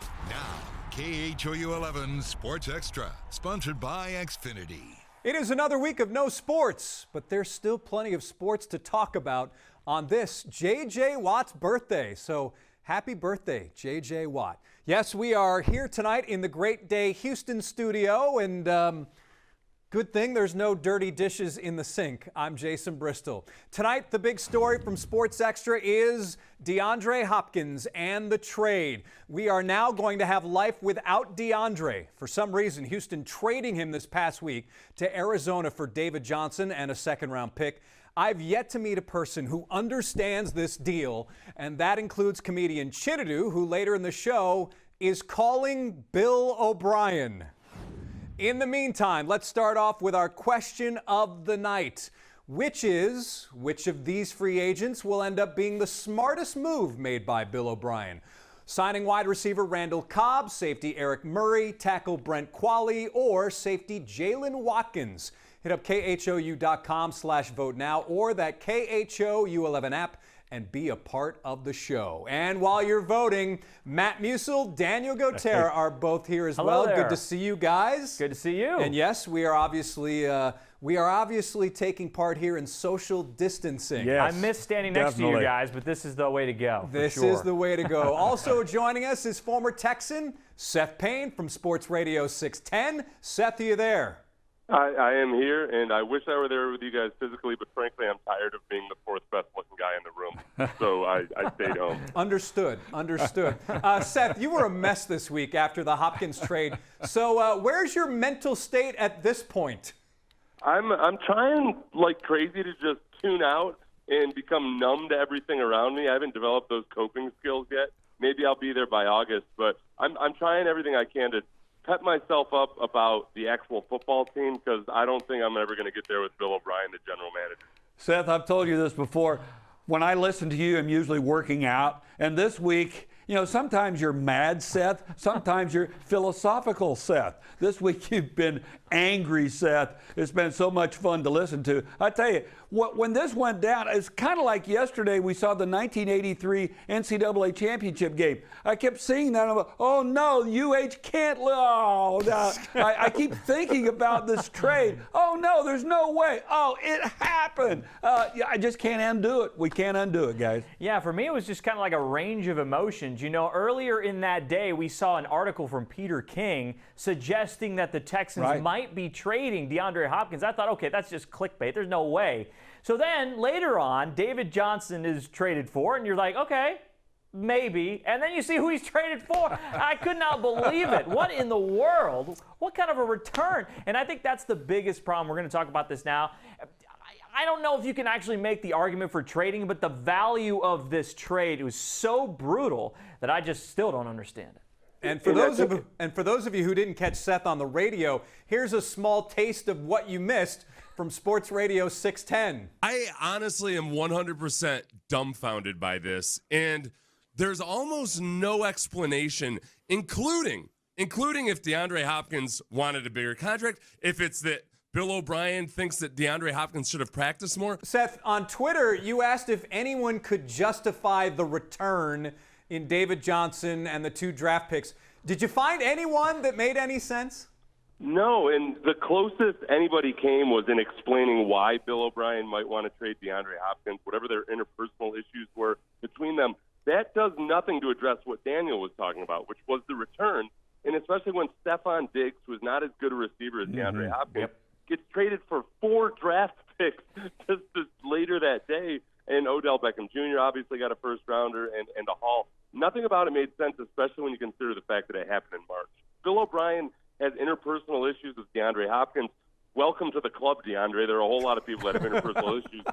Now, KHOU 11 Sports Extra, sponsored by Xfinity. It is another week of no sports, but there's still plenty of sports to talk about on this J.J. Watt's birthday. So happy birthday, J.J. Watt. Yes, we are here tonight in the Great Day Houston studio, and good thing there's no dirty dishes in the sink. I'm Jason Bristol. Tonight, the big story from SportsExtra is DeAndre Hopkins and the trade. We are now going to have life without DeAndre. For some reason, Houston trading him this past week to Arizona for David Johnson and a second-round pick. I've yet to meet a person who understands this deal, and that includes comedian Chinadu, who later in the show is calling Bill O'Brien. In the meantime, let's start off with our question of the night, which of these free agents will end up being the smartest move made by Bill O'Brien? Signing wide receiver Randall Cobb, safety Eric Murray, tackle Brent Qualley, or safety Jalen Watkins? Hit up KHOU.com/vote now or that KHOU 11 app and be a part of the show. And while you're voting, Matt Musil, Daniel Gauthier are both here as well. There. Good to see you guys. Good to see you. And yes, we are obviously taking part here in social distancing. Yes, I miss standing next to you guys, but this is the way to go. This is the way to go. Also joining us is former Texan Seth Payne from SportsRadio 610. Seth, are you there? I am here, and I wish I were there with you guys physically, but frankly, I'm tired of being the fourth best-looking guy in the room, so I stayed home. Understood. Seth, you were a mess this week after the Hopkins trade. So where's your mental state at this point? I'm trying like crazy to just tune out and become numb to everything around me. I haven't developed those coping skills yet. Maybe I'll be there by August, but I'm trying everything I can to pep myself up about the actual football team because I don't think I'm ever going to get there with Bill O'Brien, the general manager. Seth, I've told you this before. When I listen to you, I'm usually working out. And this week, sometimes you're mad, Seth. Sometimes you're philosophical, Seth. This week you've been angry, Seth. It's been so much fun to listen to. I tell you, when this went down, it's kind of like yesterday we saw the 1983 NCAA championship game. I kept seeing that. And I'm like, oh, no, UH can't. Oh, no. I keep thinking about this trade. Oh, no, there's no way. Oh, it happened. I just can't undo it. We can't undo it, guys. Yeah, for me, it was just kind of like a range of emotions. Earlier in that day, we saw an article from Peter King suggesting that the Texans might be trading DeAndre Hopkins. I thought, okay, that's just clickbait. There's no way. So then later on, David Johnson is traded for, and you're like, okay, maybe. And then you see who he's traded for. I could not believe it. What in the world? What kind of a return? And I think that's the biggest problem. We're going to talk about this now. I don't know if you can actually make the argument for trading, but the value of this trade was so brutal that I just still don't understand it. And for those of you who didn't catch Seth on the radio, here's a small taste of what you missed from SportsRadio 610. I honestly am 100% dumbfounded by this, and there's almost no explanation, including if DeAndre Hopkins wanted a bigger contract, if it's that Bill O'Brien thinks that DeAndre Hopkins should have practiced more. Seth, on Twitter, you asked if anyone could justify the return in David Johnson and the 2 draft picks. Did you find anyone that made any sense? No, and the closest anybody came was in explaining why Bill O'Brien might want to trade DeAndre Hopkins, whatever their interpersonal issues were between them. That does nothing to address what Daniel was talking about, which was the return, and especially when Stephon Diggs, who is not as good a receiver as DeAndre Hopkins, gets traded for 4 draft picks just later that day, and Odell Beckham Jr. obviously got a first-rounder and a haul. Nothing about it made sense, especially when you consider the fact that it happened in March. Bill O'Brien has interpersonal issues with DeAndre Hopkins. Welcome to the club, DeAndre. There are a whole lot of people that have interpersonal issues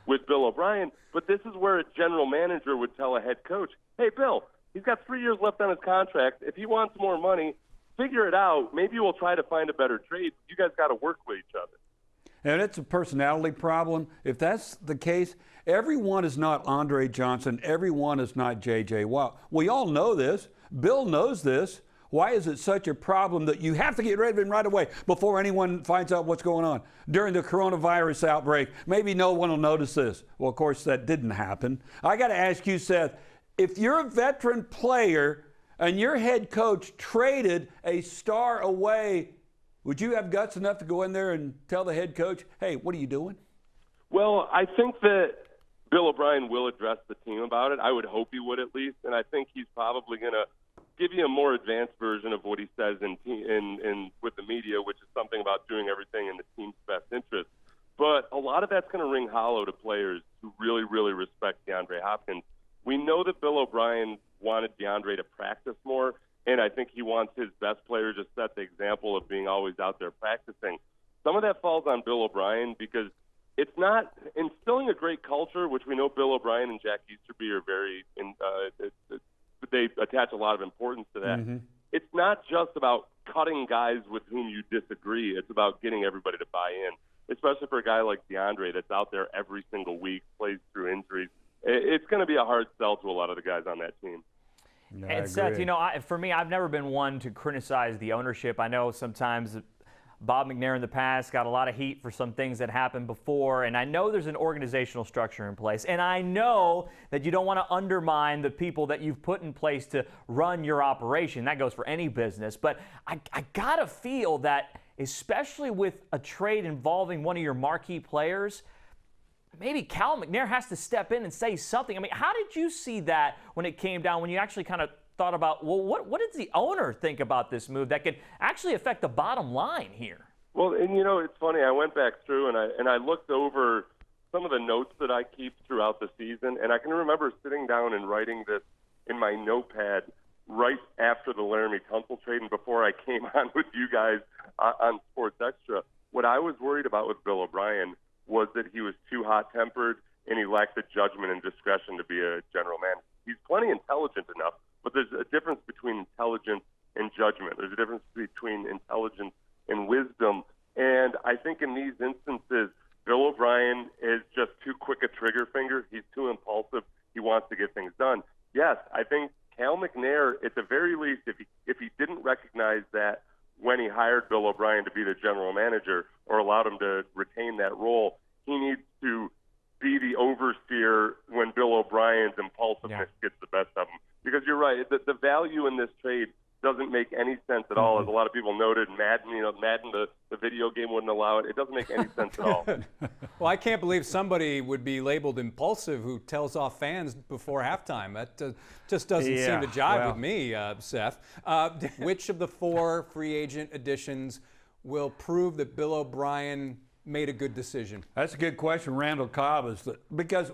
with Bill O'Brien, but this is where a general manager would tell a head coach, hey, Bill, he's got 3 years left on his contract. If he wants more money, figure it out. Maybe we'll try to find a better trade. You guys got to work with each other. And it's a personality problem. If that's the case, everyone is not Andre Johnson. Everyone is not J.J. Watt. We all know this. Bill knows this. Why is it such a problem that you have to get rid of him right away before anyone finds out what's going on? During the coronavirus outbreak, maybe no one will notice this. Well, of course, that didn't happen. I got to ask you, Seth, if you're a veteran player and your head coach traded a star away, would you have guts enough to go in there and tell the head coach, hey, what are you doing? Well, I think that Bill O'Brien will address the team about it. I would hope he would at least, and I think he's probably going to give you a more advanced version of what he says in with the media, which is something about doing everything in the team's best interest. But a lot of that's going to ring hollow to players who really, really respect DeAndre Hopkins. We know that Bill O'Brien wanted DeAndre to practice more, and I think he wants his best player to set the example of being always out there practicing. Some of that falls on Bill O'Brien because it's not instilling a great culture, which we know Bill O'Brien and Jack Easterby are very they attach a lot of importance to that. Mm-hmm. It's not just about cutting guys with whom you disagree. It's about getting everybody to buy in, especially for a guy like DeAndre that's out there every single week, plays through injuries. It's going to be a hard sell to a lot of the guys on that team. No, and Seth, for me, I've never been one to criticize the ownership. I know sometimes Bob McNair in the past got a lot of heat for some things that happened before, and I know there's an organizational structure in place, and I know that you don't want to undermine the people that you've put in place to run your operation. That goes for any business, but I gotta feel that, especially with a trade involving one of your marquee players, maybe Cal McNair has to step in and say something. I mean, how did you see that when it came down, when you actually kind of thought about, well, what does the owner think about this move that could actually affect the bottom line here? Well, and it's funny. I went back through and I looked over some of the notes that I keep throughout the season, and I can remember sitting down and writing this in my notepad right after the Laramie Tunsil trade and before I came on with you guys on SportsExtra. What I was worried about with Bill O'Brien was that he was too hot-tempered and he lacked the judgment and discretion to be a general manager. He's plenty intelligent enough, but there's a difference between intelligence and judgment. There's a difference between intelligence and wisdom. And I think in these instances, Bill O'Brien is just too quick a trigger finger. He's too impulsive. He wants to get things done. Yes, I think Cal McNair, at the very least, if he didn't recognize that when he hired Bill O'Brien to be the general manager or allowed him to retain that role, he needs to be the overseer when Bill O'Brien's impulsiveness gets the best of him. Because you're right, the value in this trade doesn't make any sense at all. As a lot of people noted, Madden, the video game wouldn't allow it. It doesn't make any sense at all. Well, I can't believe somebody would be labeled impulsive who tells off fans before halftime. That just doesn't seem to jive with me, Seth. Which of the 4 free agent additions will prove that Bill O'Brien made a good decision? That's a good question. Randall Cobb because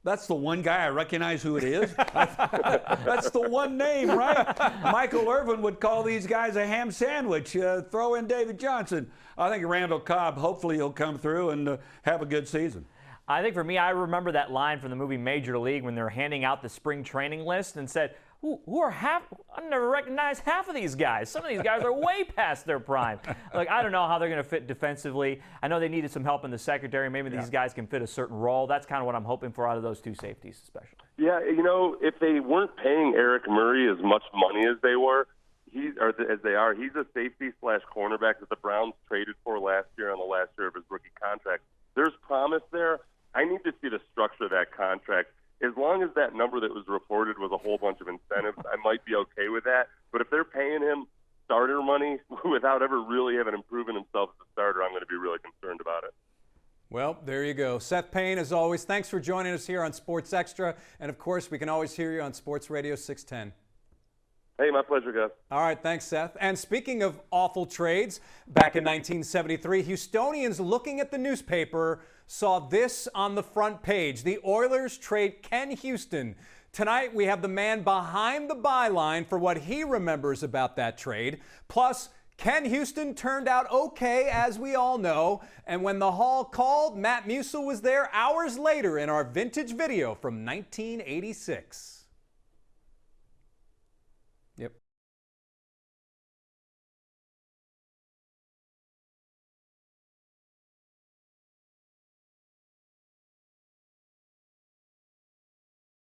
that's the one guy I recognize who it is. That's the one name, right? Michael Irvin would call these guys a ham sandwich. Throw in David Johnson. I think Randall Cobb, hopefully he'll come through and have a good season. I think for me, I remember that line from the movie Major League when they were handing out the spring training list and said, who are half? I never recognized half of these guys. Some of these guys are way past their prime. Like, I don't know how they're going to fit defensively. I know they needed some help in the secondary. Maybe these guys can fit a certain role. That's kind of what I'm hoping for out of those 2 safeties, especially. Yeah, if they weren't paying Eric Murray as much money as they were, he's a safety/cornerback that the Browns traded for last year on the last year of his rookie contract. There's promise there. I need to see the structure of that contract. As long as that number that was reported was a whole bunch of incentives, I might be okay with that. But if they're paying him starter money without ever really having proven himself as a starter, I'm going to be really concerned about it. Well, there you go. Seth Payne, as always, thanks for joining us here on Sports Extra. And, of course, we can always hear you on Sports Radio 610. Hey, my pleasure, guys. All right, thanks, Seth. And speaking of awful trades, back in 1973, Houstonians looking at the newspaper saw this on the front page. The Oilers trade Ken Houston. Tonight, we have the man behind the byline for what he remembers about that trade. Plus, Ken Houston turned out okay, as we all know. And when the Hall called, Matt Musil was there hours later in our vintage video from 1986.